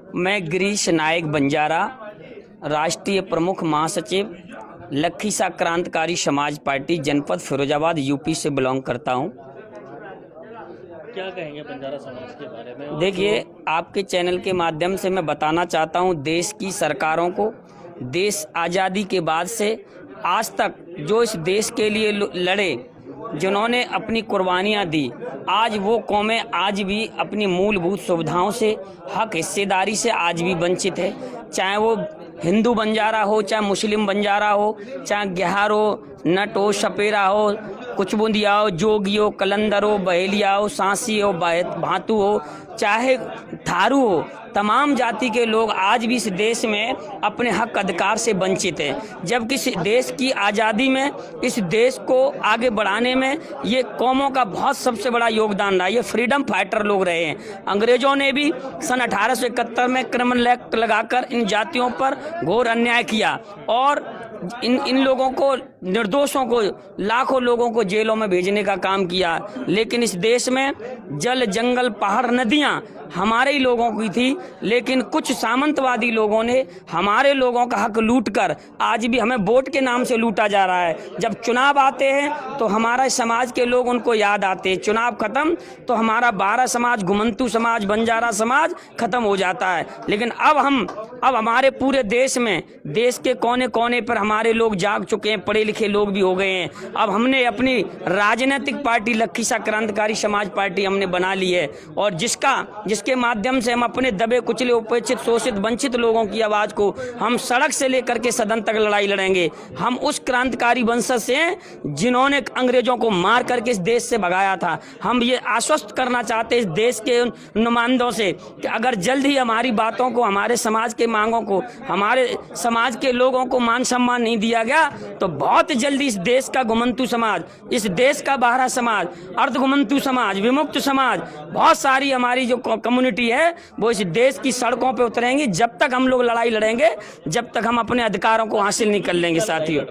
मैं गिरीश नायक बंजारा, राष्ट्रीय प्रमुख महासचिव लखीसा क्रांतिकारी समाज पार्टी जनपद फिरोजाबाद यूपी से बिलोंग करता हूं। क्या कहेंगे बंजारा समाज के बारे में? देखिए, आपके चैनल के माध्यम से मैं बताना चाहता हूं, देश की सरकारों को देश आज़ादी के बाद से आज तक जो इस देश के लिए लड़े, जिन्होंने अपनी कुर्बानियां दी, आज वो कौमें आज भी अपनी मूलभूत सुविधाओं से, हक हिस्सेदारी से आज भी वंचित है। चाहे वो हिंदू बंजारा हो, चाहे मुस्लिम बंजारा हो, चाहे ग्यार हो, नट हो, सपेरा हो, कुचबुंदिया हो, जोगी हो, कलंदर हो, बहेलिया हो, सांसी हो, भातू हो, चाहे थारू हो, तमाम जाति के लोग आज भी इस देश में अपने हक अधिकार से वंचित हैं। जबकि इस देश की आज़ादी में, इस देश को आगे बढ़ाने में ये कौमों का बहुत सबसे बड़ा योगदान रहा। ये फ्रीडम फाइटर लोग रहे हैं। अंग्रेजों ने भी सन 1871 में क्रिमिनल एक्ट लगाकर इन जातियों पर घोर अन्याय किया और इन लोगों को, निर्दोषों को, लाखों लोगों को जेलों में भेजने का काम किया। लेकिन इस देश में जल, जंगल, पहाड़, नदियां हमारे ही लोगों की थी, लेकिन कुछ सामंतवादी लोगों ने हमारे लोगों का हक लूटकर आज भी हमें वोट के नाम से लूटा जा रहा है। जब चुनाव आते हैं तो हमारे समाज के लोग उनको याद आते हैं, चुनाव खत्म तो हमारा 12 समाज, घुमंतू समाज, बंजारा समाज खत्म हो जाता है। लेकिन अब हमारे पूरे देश में, देश के कोने कोने पर हमारे लोग जाग चुके हैं, पढ़े लिखे लोग भी हो गए हैं। अब हमने अपनी राजनीतिक पार्टी लखीसा क्रांतिकारी समाज पार्टी हमने बना ली है और जिसके माध्यम से हम अपने दबे कुचले, उपेक्षित, शोषित, वंचित लोगों की आवाज को हम सड़क से लेकर के सदन तक लड़ाई लड़ेंगे। हम उस क्रांतिकारी वंशज से हैं जिन्होंने अंग्रेजों को मार करके इस देश से भगाया था। हम ये आश्वस्त करना चाहते हैं इस देश के नुमाइंदों से कि अगर जल्द ही हमारी बातों को, हमारे समाज के मांगों को, हमारे समाज के लोगों को मान सम्मान नहीं दिया गया तो बहुत जल्दी इस देश का घुमंतू समाज, इस देश का बारह समाज, अर्ध घुमंतू समाज, विमुक्त समाज, बहुत सारी हमारी जो कम्युनिटी है वो इस देश की सड़कों पे उतरेंगी। जब तक हम लोग लड़ाई लड़ेंगे, जब तक हम अपने अधिकारों को हासिल नहीं कर लेंगे। साथियों,